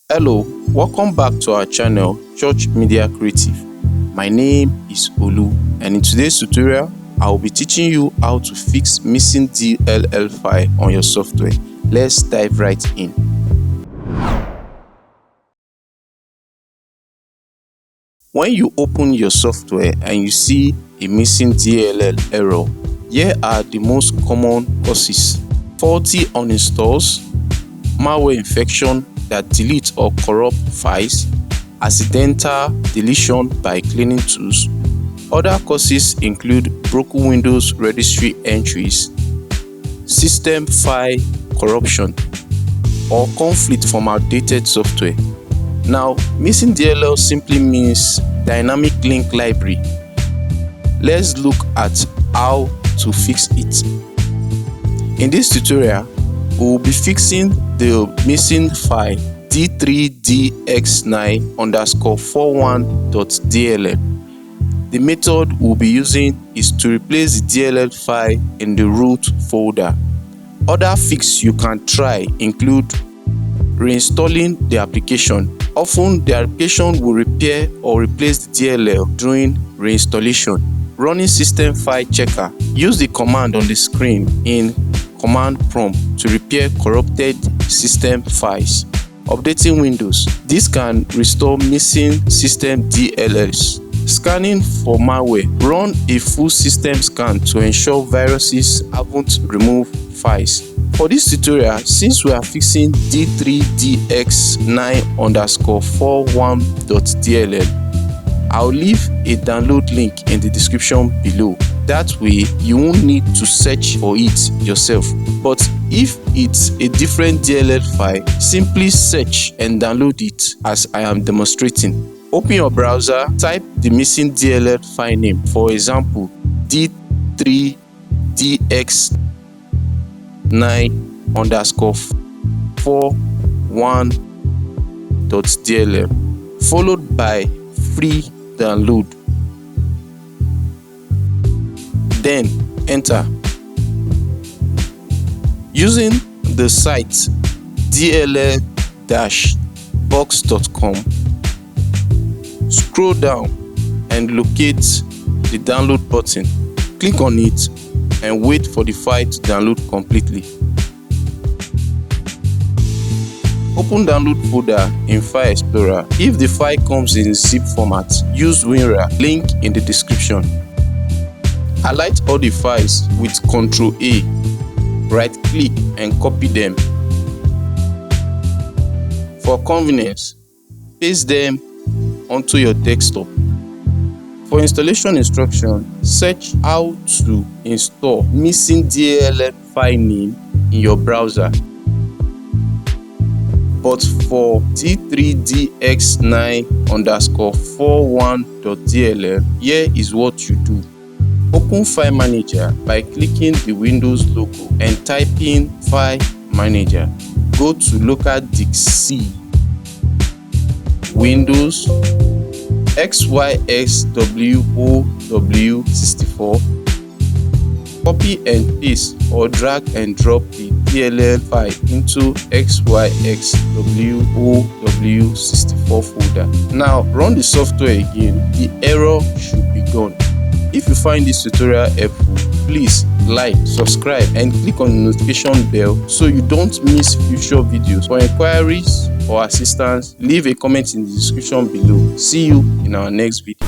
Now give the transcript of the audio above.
Hello, welcome back to our channel Church Media Creative. My name is Olu, and in today's tutorial I will be teaching you how to fix missing DLL file on your software. Let's dive right in. When you open your software and you see a missing DLL error, here are the most common causes: faulty uninstalls, malware infection that deletes or corrupts files, accidental deletion by cleaning tools. Other causes include broken Windows registry entries, system file corruption, or conflict from outdated software. Now, missing DLL simply means dynamic link library. Let's look at how to fix it. In this tutorial, we will be fixing the missing file d3dx9_41.dll. The method we'll be using is to replace the DLL file in the root folder. Other fixes you can try include reinstalling the application. Often the application will repair or replace the DLL during reinstallation. Running system file checker. Use the command on the screen in command prompt to repair corrupted system files. Updating Windows. This can restore missing system DLLs. Scanning for malware. Run a full system scan to ensure viruses haven't removed files. For this tutorial, since we are fixing d3dx9_41.dll, I'll leave a download link in the description below. That way, you won't need to search for it yourself. But if it's a different DLL file, simply search and download it as I am demonstrating. Open your browser, type the missing DLL file name, for example, d3dx9_41.dll, followed by free download. Then enter. Using the site dll-box.com, scroll down and locate the download button. Click on it and wait for the file to download completely. Open download folder in File Explorer. If the file comes in zip format, use WinRAR, link in the description. Highlight all the files with Ctrl A, right click and copy them. For convenience, paste them onto your desktop. For installation instruction, search how to install missing DLL file name in your browser. But for d3dx9_41.dll, here is what you do. Open File Manager by clicking the Windows logo and typing File Manager. Go to local disk C, Windows, XYXWOW64. Copy and paste or drag and drop the DLL file into XYXWOW64 folder. Now run the software again. The error should be gone. If you find this tutorial helpful, please like, subscribe and click on the notification bell so you don't miss future videos. For inquiries or assistance, leave a comment in the description below. See you in our next video.